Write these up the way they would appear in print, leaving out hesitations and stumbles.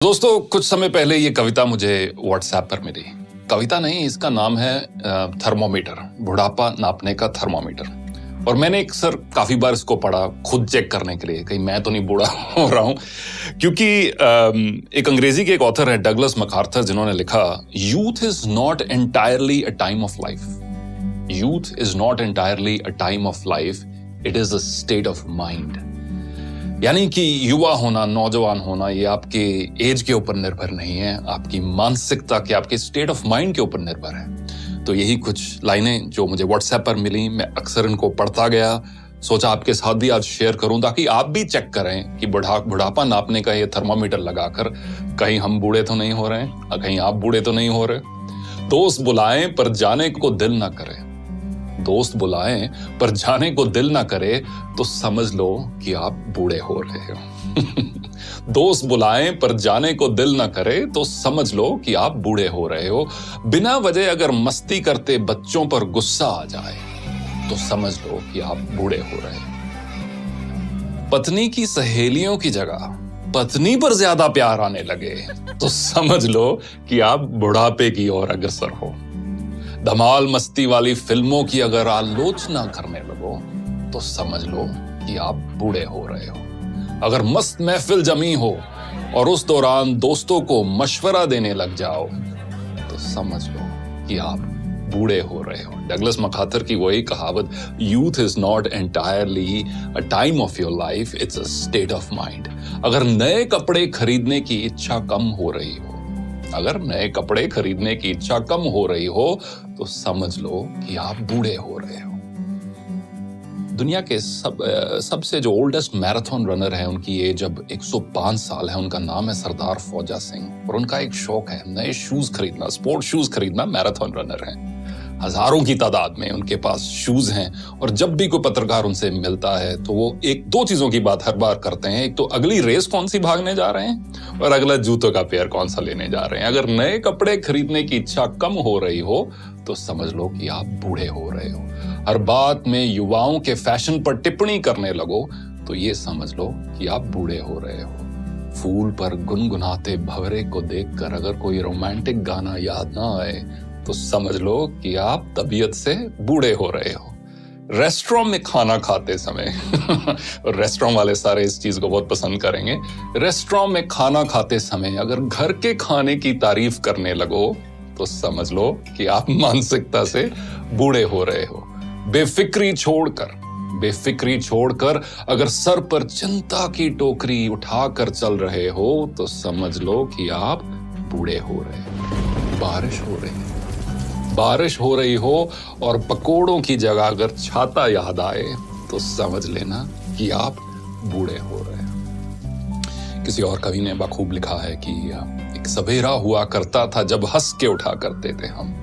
दोस्तों कुछ समय पहले ये कविता मुझे व्हाट्सएप पर मिली। कविता नहीं, इसका नाम है थर्मोमीटर, बुढ़ापा नापने का थर्मोमीटर। और मैंने अक्सर काफी बार इसको पढ़ा खुद चेक करने के लिए, कहीं मैं तो नहीं बूढ़ा हो रहा हूं। क्योंकि एक अंग्रेजी के एक ऑथर है डगलस मैकार्थर, जिन्होंने लिखा, youth is not entirely a time of life. Youth is not entirely a time of life, it is a state of mind. यानी कि युवा होना, नौजवान होना, ये आपके एज के ऊपर निर्भर नहीं है, आपकी मानसिकता के, आपके स्टेट ऑफ माइंड के ऊपर निर्भर है। तो यही कुछ लाइनें जो मुझे व्हाट्सएप पर मिली, मैं अक्सर इनको पढ़ता गया, सोचा आपके साथ भी आज शेयर करूं ताकि आप भी चेक करें कि बुढ़ापा नापने का ये थर्मामीटर लगाकर कहीं हम बूढ़े तो नहीं हो रहे हैं, कहीं आप बूढ़े तो नहीं हो रहे। दोस्त बुलाएं पर जाने को दिल ना करे, दोस्त बुलाएं पर जाने को दिल ना करे तो समझ लो कि आप बूढ़े हो रहे हो। दोस्त बुलाएं पर जाने को दिल ना करे तो समझ लो कि आप बूढ़े हो रहे हो। बिना वजह अगर मस्ती करते बच्चों पर गुस्सा आ जाए तो समझ लो कि आप बूढ़े हो रहे हो। पत्नी की सहेलियों की जगह पत्नी पर ज्यादा प्यार आने लगे तो समझ लो कि आप बुढ़ापे की ओर अग्रसर हो। धमाल मस्ती वाली फिल्मों की अगर आलोचना करने लगो तो समझ लो कि आप बूढ़े हो रहे हो। अगर मस्त महफिल जमी हो और उस दौरान दोस्तों को मशवरा देने लग जाओ तो समझ लो कि आप बूढ़े हो रहे हो। डगलस मैकार्थर की वही कहावत, youth is not entirely a time of your life, it's a state of mind. अगर नए कपड़े खरीदने की इच्छा कम हो रही हो, अगर नए कपड़े खरीदने की इच्छा कम हो रही हो तो समझ लो कि आप बूढ़े हो रहे हो। दुनिया के सबसे जो ओल्डेस्ट मैराथन रनर है, उनकी एज अब 105 साल है। उनका नाम है सरदार फौजा सिंह और उनका एक शौक है नए शूज खरीदना, स्पोर्ट शूज खरीदना। मैराथन रनर है, हजारों की तादाद में उनके पास शूज हैं। और जब भी कोई पत्रकार उनसे मिलता है तो वो एक दो चीजों की बात हर बार करते हैं, एक तो अगली रेस कौन सी भागने जा रहे हैं और अगला जूतों का पेयर कौन सा लेने जा रहे हैं। अगर नए कपड़े खरीदने की इच्छा कम हो रही हो तो समझ लो कि आप बूढ़े हो रहे हो। हर बात में युवाओं के फैशन पर टिप्पणी करने लगो तो ये समझ लो कि आप बूढ़े हो रहे हो। फूल पर गुनगुनाते भंवरे को देखकर अगर कोई रोमांटिक गाना याद ना आए तो समझ लो कि आप तबीयत से बूढ़े हो रहे हो। रेस्टोरेंट में खाना खाते समय और रेस्टोरेंट वाले सारे इस चीज को बहुत पसंद करेंगे। रेस्टोरेंट में खाना खाते समय अगर घर के खाने की तारीफ करने लगो तो समझ लो कि आप मानसिकता से बूढ़े हो रहे हो। बेफिक्री छोड़कर अगर सर पर चिंता की टोकरी उठाकर चल रहे हो तो समझ लो कि आप बूढ़े हो रहे हो। बारिश हो रही हो और पकोड़ों की जगह अगर छाता याद आए तो समझ लेना कि आप बूढ़े हो रहे हो। किसी और कवि ने बखूब लिखा है कि एक सवेरा हुआ करता था जब हंस के उठा करते थे हम।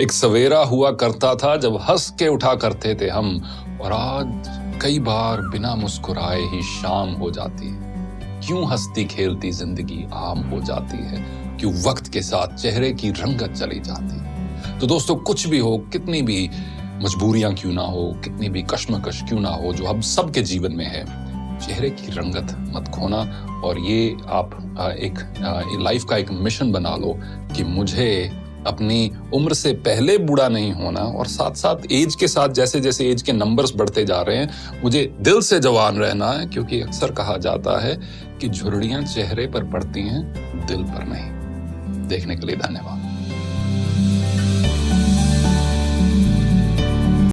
एक सवेरा हुआ करता था जब हंस के उठा करते थे हम, और आज कई बार बिना मुस्कुराए ही शाम हो जाती है। क्यों हंसती खेलती जिंदगी आम हो जाती है, क्यों वक्त के साथ चेहरे की रंगत चली जाती है। तो दोस्तों कुछ भी हो, कितनी भी मजबूरियां क्यों ना हो, कितनी भी कश्मकश क्यों ना हो, जो हम सबके जीवन में है, चेहरे की रंगत मत खोना। और ये आप एक लाइफ का एक मिशन बना लो कि मुझे अपनी उम्र से पहले बूढ़ा नहीं होना, और साथ साथ एज के साथ जैसे जैसे एज के नंबर्स बढ़ते जा रहे हैं मुझे दिल से जवान रहना है। क्योंकि अक्सर कहा जाता है कि झुर्रियां चेहरे पर पड़ती हैं, दिल पर नहीं। देखने के लिए धन्यवाद।